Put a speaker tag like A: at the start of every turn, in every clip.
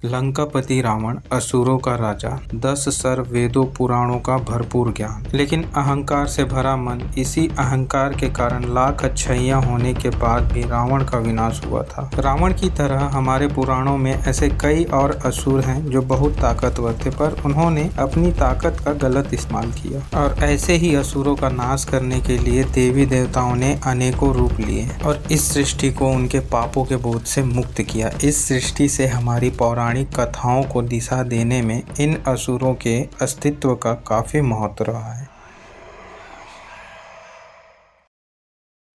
A: लंकापति रावण असुरों का राजा, 10 सर, वेदों पुराणों का भरपूर ज्ञान, लेकिन अहंकार से भरा मन। इसी अहंकार के कारण लाख अच्छाइयाँ होने के बाद भी रावण का विनाश हुआ था। रावण की तरह हमारे पुराणों में ऐसे कई और असुर हैं जो बहुत ताकतवर थे, पर उन्होंने अपनी ताकत का गलत इस्तेमाल किया। और ऐसे ही असुरों का नाश करने के लिए देवी देवताओं ने अनेकों रूप लिए और इस सृष्टि को उनके पापों के बोझ से मुक्त किया। इस सृष्टि से हमारी पौराणिक कथाओं को दिशा देने में इन असुरों के अस्तित्व का काफी महत्व रहा है।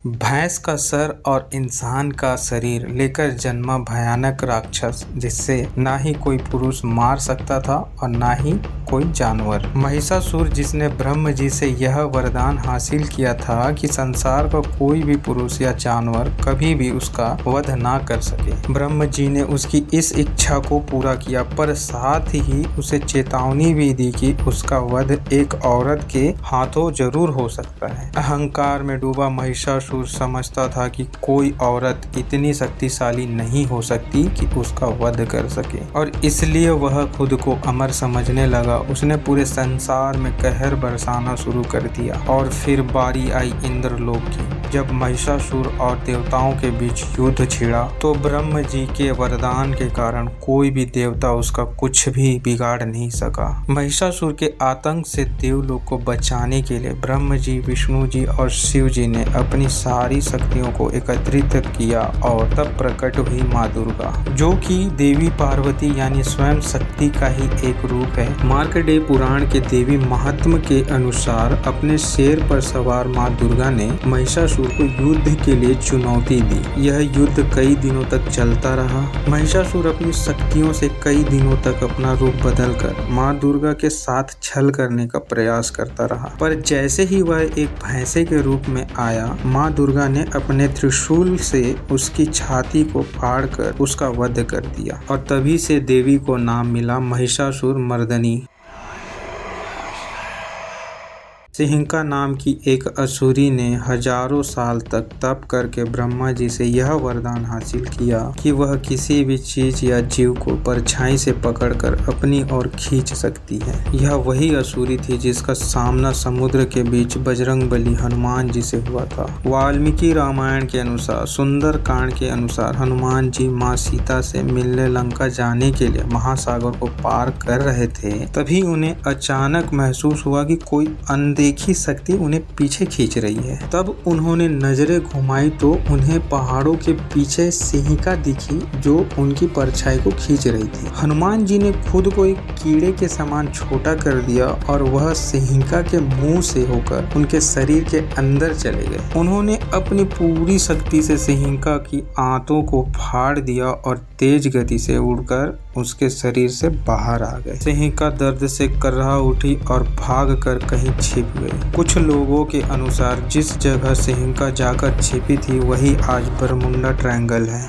A: भैंस का सर और इंसान का शरीर लेकर जन्मा भयानक राक्षस, जिससे ना ही कोई पुरुष मार सकता था और ना ही कोई जानवर। महिषासुर, जिसने ब्रह्म जी से यह वरदान हासिल किया था कि संसार का कोई भी पुरुष या जानवर कभी भी उसका वध ना कर सके। ब्रह्म जी ने उसकी इस इच्छा को पूरा किया, पर साथ ही उसे चेतावनी भी दी कि उसका वध एक औरत के हाथों जरूर हो सकता है। अहंकार में डूबा महिषासुर समझता था कि कोई औरत इतनी शक्तिशाली नहीं हो सकती कि उसका वध कर सके, और इसलिए वह खुद को अमर समझने लगा। उसने पूरे संसार में कहर बरसाना शुरू कर दिया। और फिर बारी आई इंद्रलोक की। जब महिषासुर और देवताओं के बीच युद्ध छिड़ा तो ब्रह्म जी के वरदान के कारण कोई भी देवता उसका कुछ भी बिगाड़ नहीं सका। महिषासुर के आतंक से देवलोक को बचाने के लिए ब्रह्म जी, विष्णु जी और शिव जी ने अपनी सारी शक्तियों को एकत्रित किया और तब प्रकट हुई माँ दुर्गा, जो कि देवी पार्वती यानी स्वयं शक्ति का ही एक रूप है। मार्कंडेय पुराण के देवी महात्म्य के अनुसार अपने शेर पर सवार माँ दुर्गा ने महिषासुर को युद्ध के लिए चुनौती दी। यह युद्ध कई दिनों तक चलता रहा। महिषासुर अपनी शक्तियों से कई दिनों तक अपना रूप बदलकर माँ दुर्गा के साथ छल करने का प्रयास करता रहा, पर जैसे ही वह एक भैंसे के रूप में आया, माँ दुर्गा ने अपने त्रिशूल से उसकी छाती को फाड़कर उसका वध कर दिया, और तभी से देवी को नाम मिला महिषासुर मर्दनी। सिंहिका नाम की एक असुरी ने हजारों साल तक तप करके ब्रह्मा जी से यह वरदान हासिल किया कि वह किसी भी चीज या जीव को परछाई से पकड़कर अपनी ओर खींच सकती है। यह वही असुरी थी जिसका सामना समुद्र के बीच बजरंगबली हनुमान जी से हुआ था। वाल्मीकि रामायण के अनुसार, सुंदर कांड के अनुसार, हनुमान जी माँ सीता से मिलने लंका जाने के लिए महासागर को पार कर रहे थे। तभी उन्हें अचानक महसूस हुआ कि कोई देखी शक्ति उन्हें पीछे खींच रही है। तब उन्होंने नजरें घुमाई तो उन्हें पहाड़ों के पीछे सिंहिका दिखी जो उनकी परछाई को खींच रही थी। हनुमान जी ने खुद को एक कीड़े के समान छोटा कर दिया और वह सिंहिका के मुंह से होकर उनके शरीर के अंदर चले गए। उन्होंने अपनी पूरी शक्ति से सिंहिका की आंतों को फाड़ दिया और तेज गति से उड़कर उसके शरीर से बाहर आ गए। सिंहिका दर्द से कर्रा उठी और भागकर कहीं छिप गई। कुछ लोगों के अनुसार जिस जगह सिंहिका जाकर छिपी थी वही आज बरमुंडा ट्रायंगल है।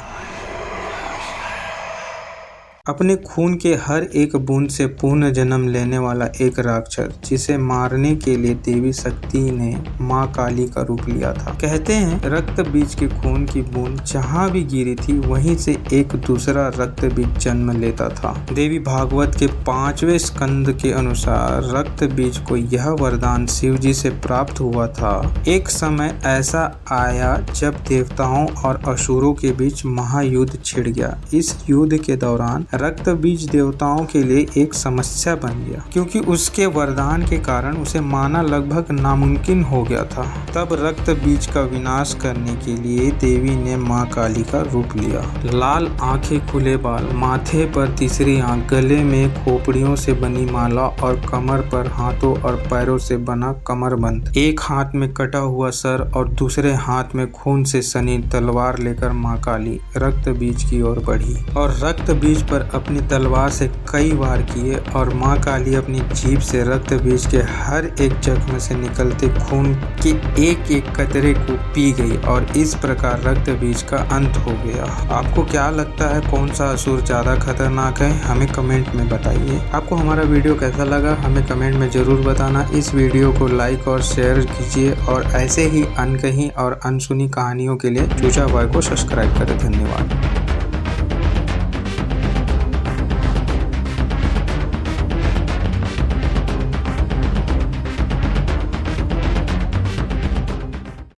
A: अपने खून के हर एक बूंद से पूर्ण जन्म लेने वाला एक राक्षस, जिसे मारने के लिए देवी शक्ति ने माँ काली का रूप लिया था। कहते हैं रक्त बीज के खून की बूंद जहाँ भी गिरी थी वहीं से एक दूसरा रक्त बीज जन्म लेता था। देवी भागवत के 5वें स्कंद के अनुसार रक्त बीज को यह वरदान शिव जी से प्राप्त हुआ था। एक समय ऐसा आया जब देवताओं और असुरों के बीच महायुद्ध छिड़ गया। इस युद्ध के दौरान रक्त बीज देवताओं के लिए एक समस्या बन गया, क्योंकि उसके वरदान के कारण उसे मारना लगभग नामुमकिन हो गया था। तब रक्त बीज का विनाश करने के लिए देवी ने माँ काली का रूप लिया। लाल आंखें, खुले बाल, माथे पर तीसरी आंख, गले में खोपड़ियों से बनी माला और कमर पर हाथों और पैरों से बना कमरबंद। एक हाथ में कटा हुआ सर और दूसरे हाथ में खून से सनी तलवार लेकर माँ काली रक्त बीज की ओर बढ़ी और रक्त बीज पर अपनी तलवार से कई वार किए, और माँ काली अपनी जीभ से रक्त बीज के हर एक जख्म से निकलते खून के एक एक कतरे को पी गई, और इस प्रकार रक्त बीज का अंत हो गया। आपको क्या लगता है कौन सा असुर ज्यादा खतरनाक है? हमें कमेंट में बताइए। आपको हमारा वीडियो कैसा लगा हमें कमेंट में जरूर बताना। इस वीडियो को लाइक और शेयर कीजिए, और ऐसे ही अनकही और अनसुनी कहानियों के लिए चूचा बॉय को सब्सक्राइब करें। धन्यवाद।